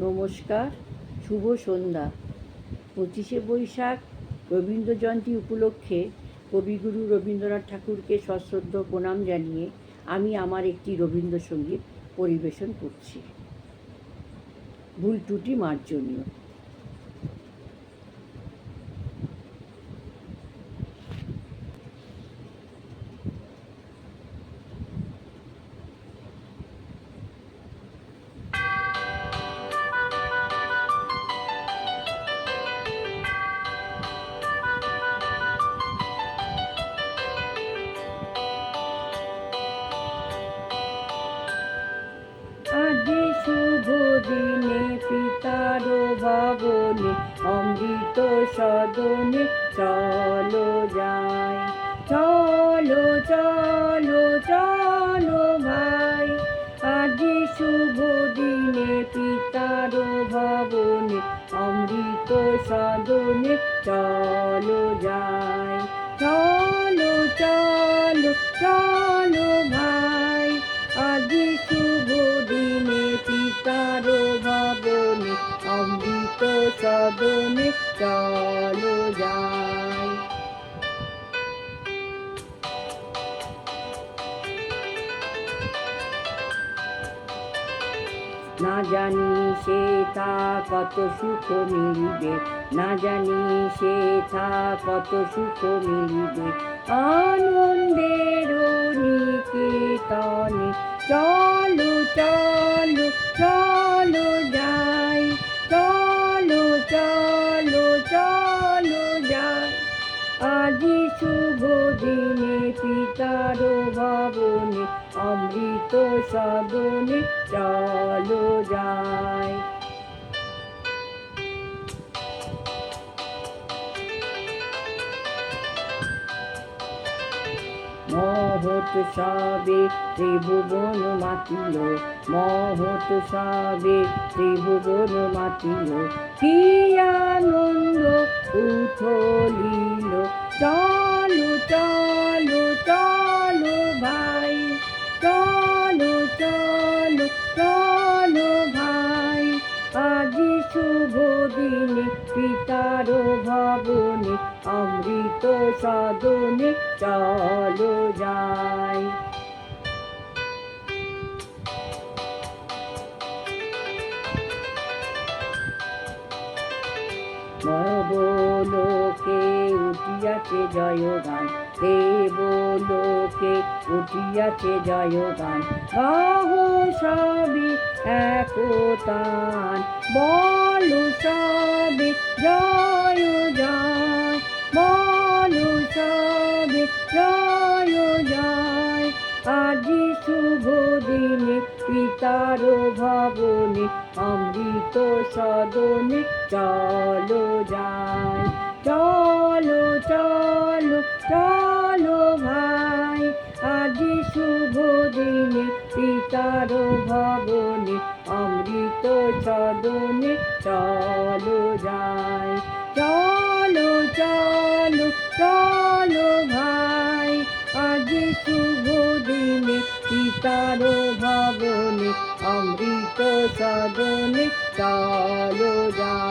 নমস্কার, শুভ সন্ধ্যা। 25শে বৈশাখ রবীন্দ্র জয়ন্তী উপলক্ষে কবিগুরু রবীন্দ্রনাথ ঠাকুরকে সশ্রদ্ধ প্রণাম জানিয়ে আমি আমার একটি রবীন্দ্রসঙ্গীত পরিবেশন করছি, ভুল ত্রুটি মার্জনীয়। আজি শুভ দিনে পিতার ভবনে অমৃত সদনে চলো যাই, চলো চলো চলো ভাই। আজি শুভ দিনে পিতার ভবনে অমৃত সদনে চলো যাই, চলো চলো চলো ভাই। আজি শুভ দিনে পিতার ভবনে অমৃত সদনে চলো যাই। না জানি সে তা কত সুখ মিলিবে, না জানি সে তা কত সুখ মিলিবে। আনন্দের নিকেতনে চলো চলো চলো যাই, চলো চলো চলো যাই। আজি শুভ দিনে পিতার ভবনে অমৃত সদনে চলো যাই। মহোৎসবে ত্রিভুবন মাতিল, মহোৎসবে ত্রিভুবন মাতিল। কি আনন্দ উথলিল, চলো চলো চলো ভাই, চলো চলো চলো ভাই। আজি শুভ দিনে পিতার ভবনে অমৃত সদনে চলো যাই। দেবলোকে উঠিয়াছে জয়গান, দেবলোকে উঠিয়াছে জয়গান। গাহো সবে একতান, বলো সবে জয় জয়, বলো সবে জয় জয়। আজি শুভ দিনে পিতার ভবনে অমৃত সদনে চলো যাই, চলো চলো চলো ভাই। আজি শুভ দিনে পিতার ভবনে অমৃত সদনে চলো যাই, চলো চলো চলো ভাই। আজি শুভ দিনে পিতার ভবনে অমৃত সদনে চলো যাই।